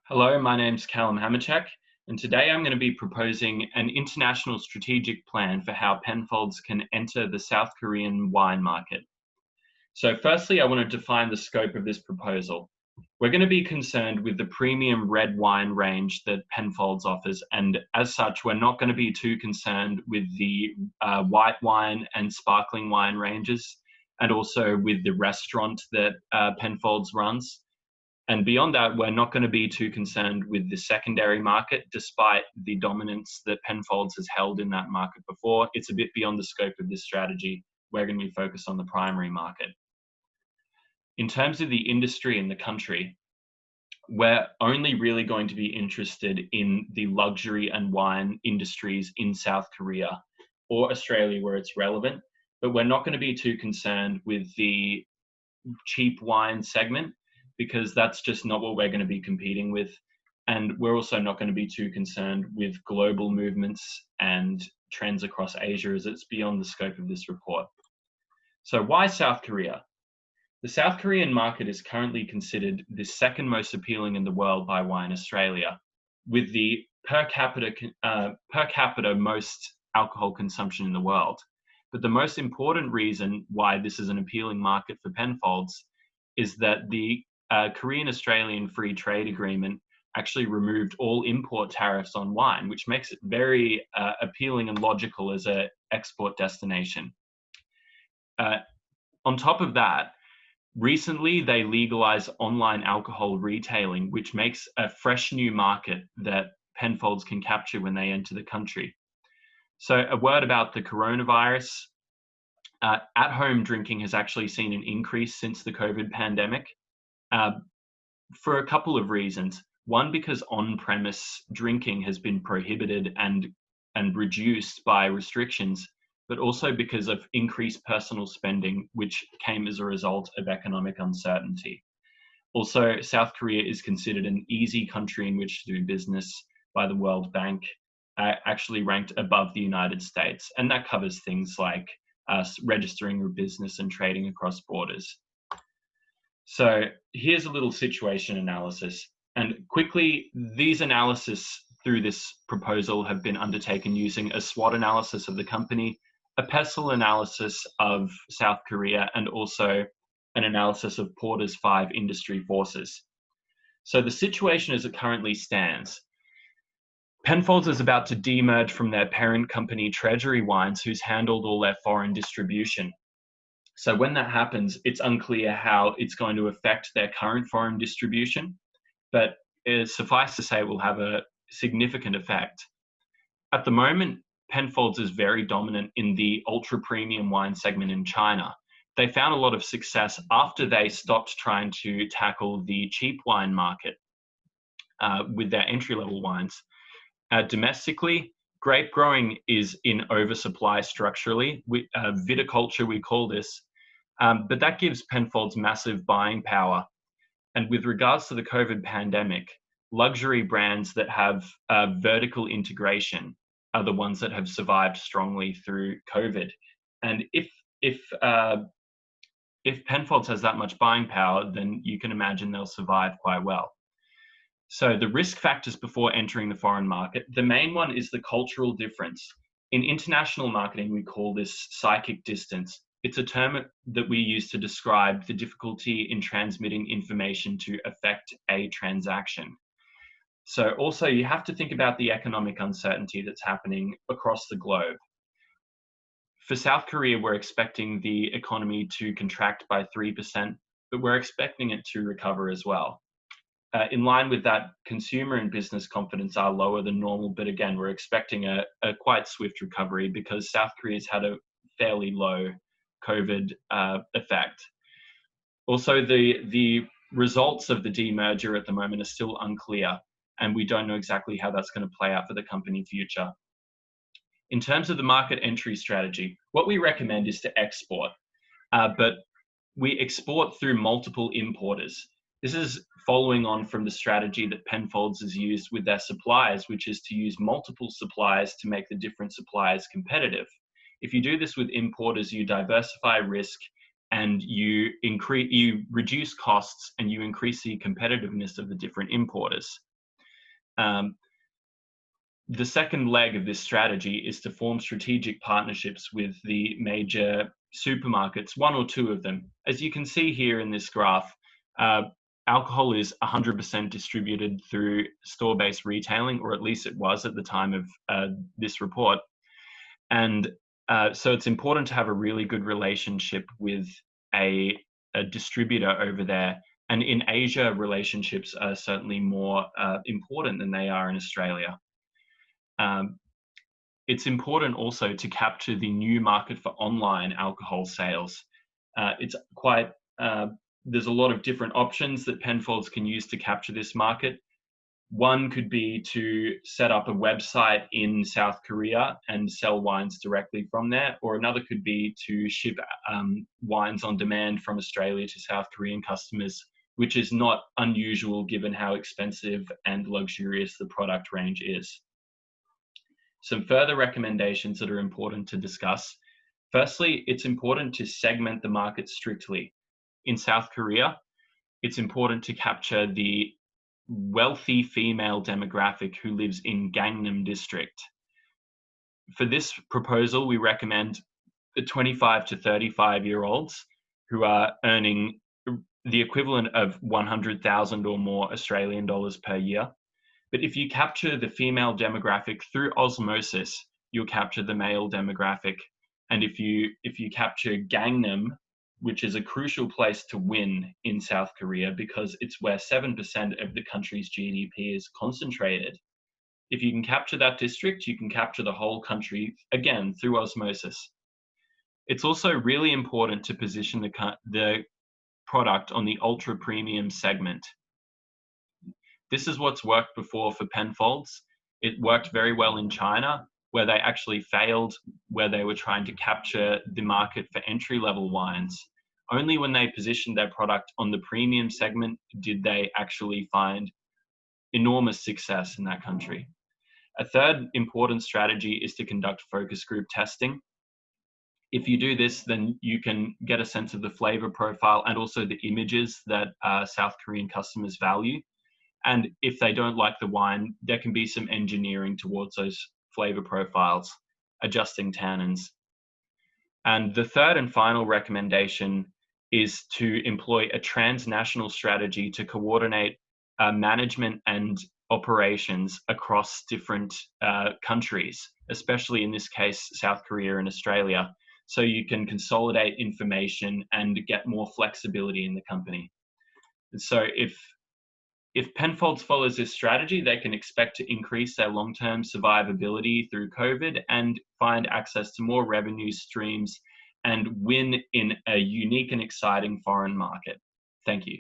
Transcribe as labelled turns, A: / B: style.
A: Hello, my name's Callum Hammercheck, and today I'm going to be proposing an international strategic plan for how Penfolds can enter the South Korean wine market. So firstly, I want to define the scope of this proposal. We're going to be concerned with the premium red wine range that Penfolds offers, and as such, we're not going to be too concerned with the white wine and sparkling wine ranges, and also with the restaurant that Penfolds runs. And beyond that, we're not going to be too concerned with the secondary market, despite the dominance that Penfolds has held in that market before. It's a bit beyond the scope of this strategy. We're going to be focused on the primary market. In terms of the industry in the country, we're only really going to be interested in the luxury and wine industries in South Korea or Australia where it's relevant, but we're not going to be too concerned with the cheap wine segment, because that's just not what we're going to be competing with. And we're also not going to be too concerned with global movements and trends across Asia, as it's beyond the scope of this report. So why South Korea? The South Korean market is currently considered the second most appealing in the world by Wine Australia, with the per capita most alcohol consumption in the world. But the most important reason why this is an appealing market for Penfolds is that the Korean-Australian Free Trade Agreement actually removed all import tariffs on wine, which makes it very appealing and logical as an export destination. On top of that, recently they legalized online alcohol retailing, which makes a fresh new market that Penfolds can capture when they enter the country. So a word about the coronavirus. At-home drinking has actually seen an increase since the COVID pandemic, for a couple of reasons. One, because on-premise drinking has been prohibited and reduced by restrictions, but also because of increased personal spending, which came as a result of economic uncertainty. Also, South Korea is considered an easy country in which to do business by the World Bank, actually ranked above the United States, and that covers things like registering your business and trading across borders. So here's a little situation analysis. And quickly, these analyses through this proposal have been undertaken using a SWOT analysis of the company, a PESTLE analysis of South Korea, and also an analysis of Porter's 5 industry forces. So the situation as it currently stands: Penfolds is about to demerge from their parent company, Treasury Wines, who's handled all their foreign distribution. So when that happens, it's unclear how it's going to affect their current foreign distribution, but suffice to say it will have a significant effect. At the moment, Penfolds is very dominant in the ultra-premium wine segment in China. They found a lot of success after they stopped trying to tackle the cheap wine market with their entry-level wines. Domestically, grape growing is in oversupply structurally. Viticulture, we call this, but that gives Penfolds massive buying power. And with regards to the COVID pandemic, luxury brands that have vertical integration are the ones that have survived strongly through COVID. And if Penfolds has that much buying power, then you can imagine they'll survive quite well. So the risk factors before entering the foreign market, the main one is the cultural difference. In international marketing, we call this psychic distance. It's a term that we use to describe the difficulty in transmitting information to affect a transaction. So also you have to think about the economic uncertainty that's happening across the globe. For South Korea, we're expecting the economy to contract by 3%, but we're expecting it to recover as well. In line with that, consumer and business confidence are lower than normal, but again, we're expecting a quite swift recovery because South Korea's had a fairly low COVID effect. Also, the results of the demerger at the moment are still unclear, and we don't know exactly how that's going to play out for the company future. In terms of the market entry strategy, what we recommend is to export, but we export through multiple importers. This is following on from the strategy that Penfolds has used with their suppliers, which is to use multiple suppliers to make the different suppliers competitive. If you do this with importers, you diversify risk and you reduce costs and you increase the competitiveness of the different importers. Um, the second leg of this strategy is to form strategic partnerships with the major supermarkets, one or two of them. As you can see here in this graph, alcohol is 100% distributed through store-based retailing, or at least it was at the time of this report. And so it's important to have a really good relationship with a distributor over there. And in Asia, relationships are certainly more important than they are in Australia. It's important also to capture the new market for online alcohol sales. It's quite, there's a lot of different options that Penfolds can use to capture this market. One could be to set up a website in South Korea and sell wines directly from there, or another could be to ship wines on demand from Australia to South Korean customers, which is not unusual given how expensive and luxurious the product range is. Some further recommendations that are important to discuss. Firstly, it's important to segment the market strictly. In South Korea, it's important to capture the wealthy female demographic who lives in Gangnam district. For this proposal, we recommend the 25 to 35-year-olds who are earning the equivalent of 100,000 or more Australian dollars per year. But if you capture the female demographic through osmosis, you'll capture the male demographic. And if you capture Gangnam, which is a crucial place to win in South Korea because it's where 7% of the country's GDP is concentrated. If you can capture that district, you can capture the whole country, again, through osmosis. It's also really important to position the product on the ultra premium segment. This is what's worked before for Penfolds. It worked very well in China, where they actually failed, where they were trying to capture the market for entry-level wines. Only when they positioned their product on the premium segment did they actually find enormous success in that country. A third important strategy is to conduct focus group testing. If you do this, then you can get a sense of the flavor profile and also the images that South Korean customers value. And if they don't like the wine, there can be some engineering towards those flavor profiles, adjusting tannins. And the third and final recommendation is to employ a transnational strategy to coordinate management and operations across different countries, especially in this case, South Korea and Australia, so you can consolidate information and get more flexibility in the company. And so if Penfolds follows this strategy, they can expect to increase their long-term survivability through COVID and find access to more revenue streams and win in a unique and exciting foreign market. Thank you.